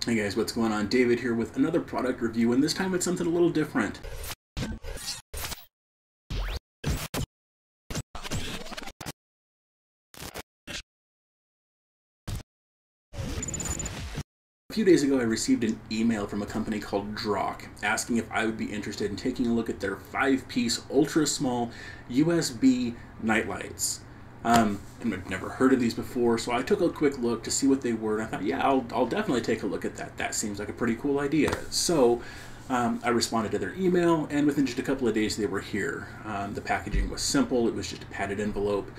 Hey guys, what's going on? David here with another product review, and this time it's something a little different. A few days ago I received an email from a company called Drock asking if I would be interested in taking a look at their 5-piece ultra small USB nightlights. And I've never heard of these before, so I took a quick look to see what they were, and I thought, yeah, I'll definitely take a look at that. That seems like a pretty cool idea. So I responded to their email, and within just a couple of days they were here. The packaging was simple. It was just a padded envelope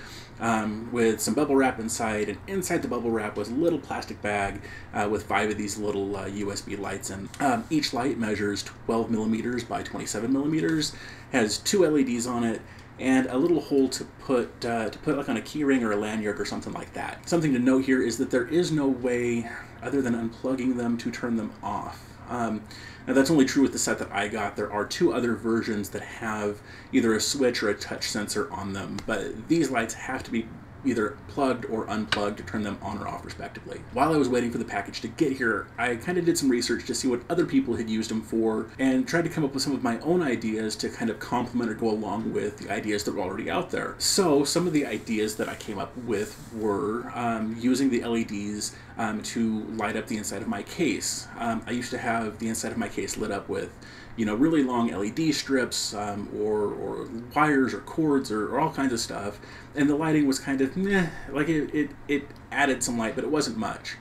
with some bubble wrap inside, and inside the bubble wrap was a little plastic bag with 5 of these little USB lights. And each light measures 12 millimeters by 27 millimeters, has 2 LEDs on it, and a little hole to put like on a key ring or a lanyard or something like that. Something to note here is that there is no way other than unplugging them to turn them off. Now that's only true with the set that I got. There are 2 other versions that have either a switch or a touch sensor on them, but these lights have to be either plugged or unplugged to turn them on or off respectively. While I was waiting for the package to get here, I kind of did some research to see what other people had used them for and tried to come up with some of my own ideas to kind of complement or go along with the ideas that were already out there. So some of the ideas that I came up with were using the LEDs to light up the inside of my case. I used to have the inside of my case lit up with really long LED strips or wires or cords or all kinds of stuff, and the lighting was kind of meh, like it added some light, but it wasn't much.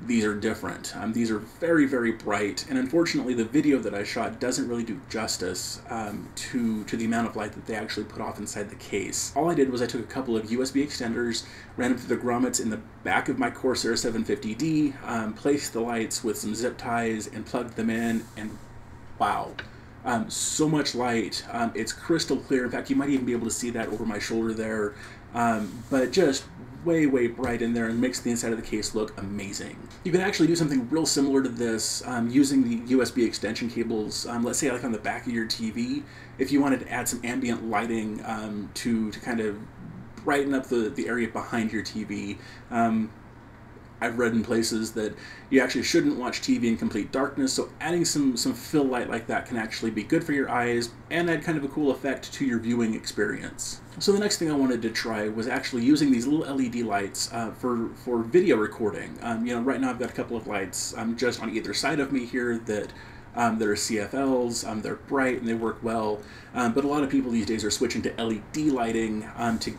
These are different. These are very, very bright, and unfortunately the video that I shot doesn't really do justice to the amount of light that they actually put off inside the case. All I did was I took a couple of USB extenders, ran them through the grommets in the back of my Corsair 750D, placed the lights with some zip ties and plugged them in, and wow. So much light. It's crystal clear. In fact, you might even be able to see that over my shoulder there. But just way, way bright in there and makes the inside of the case look amazing. You can actually do something real similar to this using the USB extension cables, let's say like on the back of your TV. If you wanted to add some ambient lighting to kind of brighten up the area behind your TV. I've read in places that you actually shouldn't watch TV in complete darkness, so adding some fill light like that can actually be good for your eyes and add kind of a cool effect to your viewing experience. So the next thing I wanted to try was actually using these little LED lights for video recording. Right now I've got a couple of lights just on either side of me here that are CFLs, they're bright and they work well, but a lot of people these days are switching to LED lighting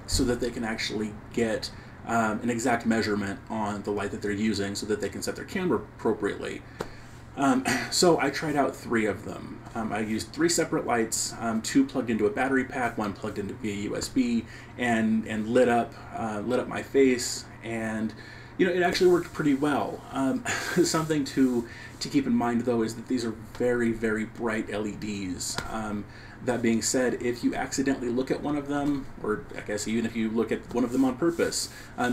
so that they can actually get an exact measurement on the light that they're using so that they can set their camera appropriately. So I tried out 3 of them. I used 3 separate lights, 2 plugged into a battery pack, 1 plugged into via USB, and lit up my face, and it actually worked pretty well. Something to keep in mind though is that these are very, very bright LEDs. That being said, if you accidentally look at one of them, or I guess even if you look at one of them on purpose,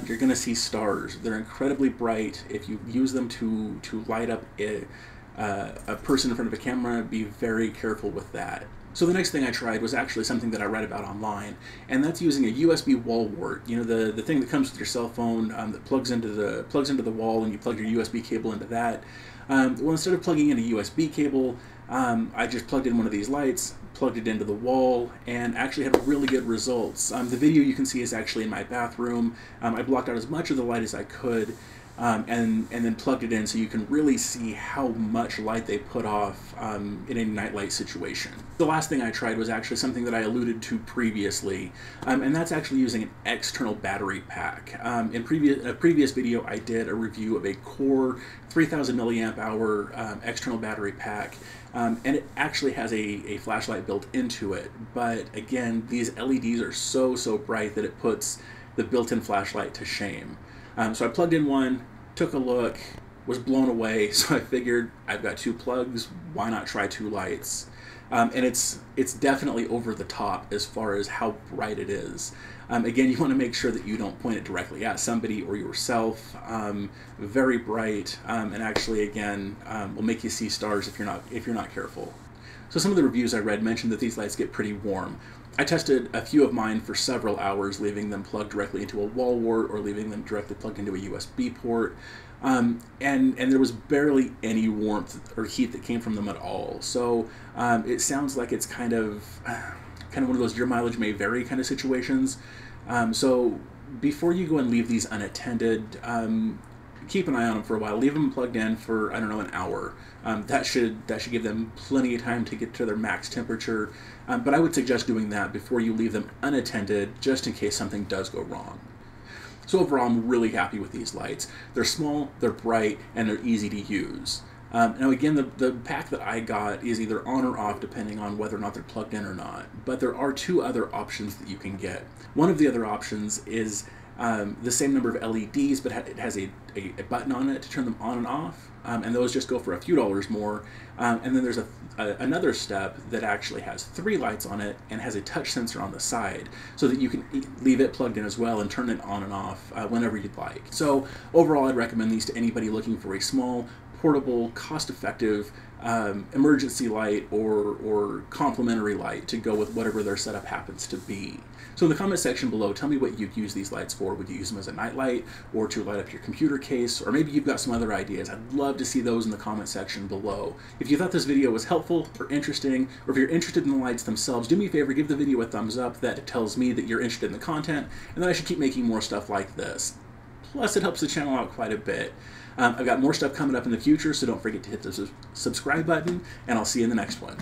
you're going to see stars. They're incredibly bright. If you use them to light up a person in front of a camera, be very careful with that. So the next thing I tried was actually something that I read about online, and that's using a USB wall wart. The thing that comes with your cell phone that plugs into the wall, and you plug your USB cable into that. Well, instead of plugging in a USB cable, I just plugged in one of these lights, plugged it into the wall, and actually had really good results. The video you can see is actually in my bathroom. I blocked out as much of the light as I could, and then plugged it in so you can really see how much light they put off in a nightlight situation. The last thing I tried was actually something that I alluded to previously, and that's actually using an external battery pack. In a previous video I did a review of a Core 3000 milliamp hour external battery pack, and it actually has a flashlight built into it, but again, these LEDs are so bright that it puts the built-in flashlight to shame. So I plugged in one, took a look, was blown away, so I figured I've got 2 plugs, why not try 2 lights? And it's definitely over the top as far as how bright it is. Again, you want to make sure that you don't point it directly at somebody or yourself. Very bright, and actually, again, will make you see stars if you're not careful. So some of the reviews I read mentioned that these lights get pretty warm. I tested a few of mine for several hours, leaving them plugged directly into a wall wart or leaving them directly plugged into a USB port. And there was barely any warmth or heat that came from them at all. So it sounds like it's kind of one of those your mileage may vary kind of situations. So before you go and leave these unattended, keep an eye on them for a while. Leave them plugged in for, I don't know, an hour. That should give them plenty of time to get to their max temperature. But I would suggest doing that before you leave them unattended, just in case something does go wrong. So overall, I'm really happy with these lights. They're small, they're bright, and they're easy to use. Now again, the pack that I got is either on or off depending on whether or not they're plugged in or not. But there are two other options that you can get. One of the other options is the same number of LEDs, but it has a button on it to turn them on and off. And those just go for a few dollars more. And then there's another step that actually has 3 lights on it and has a touch sensor on the side so that you can leave it plugged in as well and turn it on and off whenever you'd like. So overall, I'd recommend these to anybody looking for a small, portable, cost-effective emergency light or complementary light to go with whatever their setup happens to be. So in the comment section below, tell me what you'd use these lights for. Would you use them as a night light or to light up your computer case? Or maybe you've got some other ideas. I'd love to see those in the comment section below. If you thought this video was helpful or interesting, or if you're interested in the lights themselves, do me a favor, give the video a thumbs up. That tells me that you're interested in the content and that I should keep making more stuff like this. Plus, it helps the channel out quite a bit. I've got more stuff coming up in the future, so don't forget to hit the subscribe button, and I'll see you in the next one.